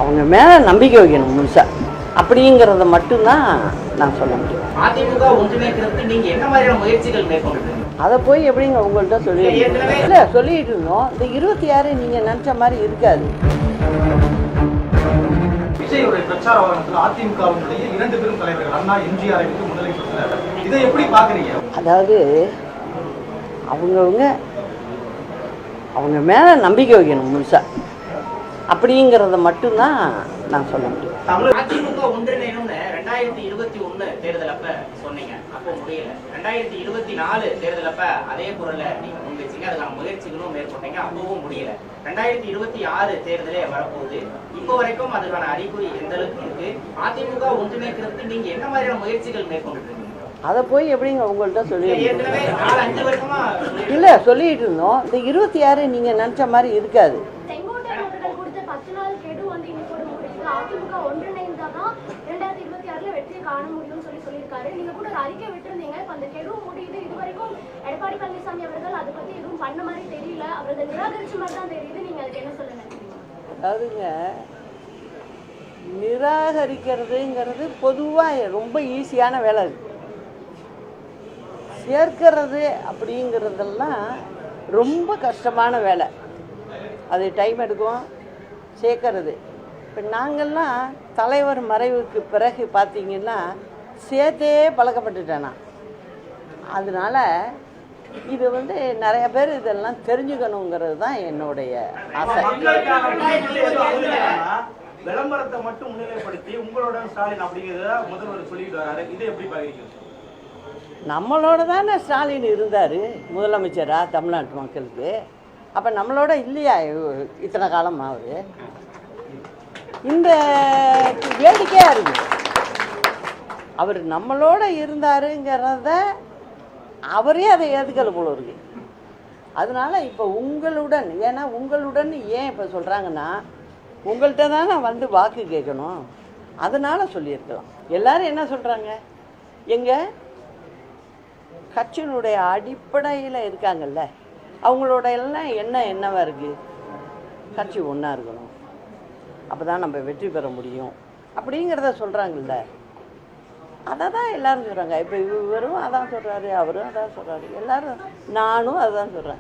அவங்க மேலே நம்பிக்கை வைக்கணும் முழுசாக. அப்படிங்கிறத மட்டும்தான் நான் சொல்ல முடியும். அதிமுக ஒன்றிணைக்கிறதுக்கு நீங்க என்ன மாதிரியான முயற்சிகள் மேற்கொண்டு அதை போய் எப்படிங்க உங்கள்கிட்ட சொல்லிடுறீங்க? இல்லை சொல்லிட்டு இருந்தோம். இந்த 26 நீங்கள் நினச்ச மாதிரி இருக்காது. விஜயுடைய பிரச்சார வாகனத்தில் அதிமுகவினுடைய 2 பெரும் தலைவர்கள் அண்ணா எம்ஜிஆரை வந்து முதலமைச்சர், இதை எப்படி பாக்குறீங்க? அதாவது அவங்க மேலே நம்பிக்கை வைக்கணும் முழுசாக. அப்படிங்கிறத மட்டும்தான் நான் சொல்ல முடியும். அதிமுக ஒன்றிணைணும்னு 2021 தேர்தல் அப்ப சொன்னீங்க, அப்போ முடியல. 2024 தேர்தல் அப்ப அதே குரல்ல நீங்க முன்வச்சீங்க, அதுக்கான முயற்சிகளும் மேற்கொண்டீங்க, அப்பவும் முடியல. 2026 தேர்தலே வரப்போகுது. இப்போ வரைக்கும் அதுக்கான அறிகுறி எந்த அளவுக்கு இருக்கு? அதிமுக ஒன்றிணைக்கிறதுக்கு நீங்க என்ன மாதிரியான முயற்சிகள் மேற்கொண்டு? அதை போய் எப்படிங்க உங்கள்கிட்ட சொல்லிடுறீங்க? ஏற்கனவே 4-5 வருஷமா இல்லை சொல்லிட்டு இருந்தோம். இந்த 26 நீங்கள் நினச்ச மாதிரி இருக்காது. செங்கோட்டையன் அவர்கள் கொடுத்த 10 நாள் கெடு வந்து இன்னைக்கு முடியுது. அதிமுக ஒன்றிணைந்தாதான் 2026 வெற்றியை காண முடியும்னு சொல்லியிருக்காரு. நீங்க கூட ஒரு அறிக்கை விட்டுருந்தீங்க. இப்ப அந்த கெடு முடியுது. இது வரைக்கும் எடப்பாடி பழனிசாமி அவர்கள் அதை பத்தி எதுவும் பண்ண மாதிரி தெரியல, அவர்கள் நிராகரிச்ச மாதிரி தான் தெரியுது. நீங்க அதுக்கு என்ன சொல்ல நினைக்கிறீங்க? அதாவதுங்க, நிராகரிக்கிறதுங்கிறது பொதுவாக ரொம்ப ஈஸியான வேலை. அது சேர்க்கிறது அப்படிங்கிறதெல்லாம் ரொம்ப கஷ்டமான வேலை. அது டைம் எடுக்கும் சேர்க்கறது. இப்போ நாங்கள்லாம் தலைவர் மறைவுக்கு பிறகு பார்த்திங்கன்னா சேர்த்தே பழக்கப்பட்டுட்டேன் நான். அதனால் இது வந்து நிறைய பேர் இதெல்லாம் தெரிஞ்சுக்கணுங்கிறது தான் என்னுடைய ஆசை. விளம்பரத்தை மட்டும் முன்னிலைப்படுத்தி உங்களோட ஸ்டாலின் அப்படிங்கிறத முதல்வர் சொல்லிட்டு வராரு, இதை எப்படி பாக்குறீங்க? நம்மளோட தானே ஸ்டாலின் இருந்தார் முதலமைச்சராக தமிழ்நாட்டு மக்களுக்கு. அப்போ நம்மளோட இல்லையா இத்தனை காலம்? அவர் இந்த வேடிக்கையாக இருக்குது. அவர் நம்மளோட இருந்தாருங்கிறத அவரே அதை ஏற்றுக்கல போல இருக்கு. அதனால் இப்போ உங்களுடன், ஏன்னா உங்களுடன் ஏன் இப்போ சொல்கிறாங்கன்னா உங்கள்கிட்ட தானே வந்து வாக்கு கேட்கணும், அதனால் சொல்லியிருக்கலாம். எல்லோரும் என்ன சொல்கிறாங்க, எங்கள் கட்சியினுடைய அடிப்படையில் இருக்காங்கல்ல, அவங்களோட எல்லாம் என்னவா இருக்குது, கட்சி ஒன்றா இருக்கணும், அப்போ தான் நம்ம வெற்றி பெற முடியும் அப்படிங்கிறத சொல்கிறாங்கல்ல. அதை தான் எல்லோரும் சொல்கிறாங்க. இப்போ இவரும் அதான் சொல்கிறாரு, அவரும் அதான் சொல்கிறாரு, எல்லோரும், நானும் அதுதான் சொல்கிறேன்.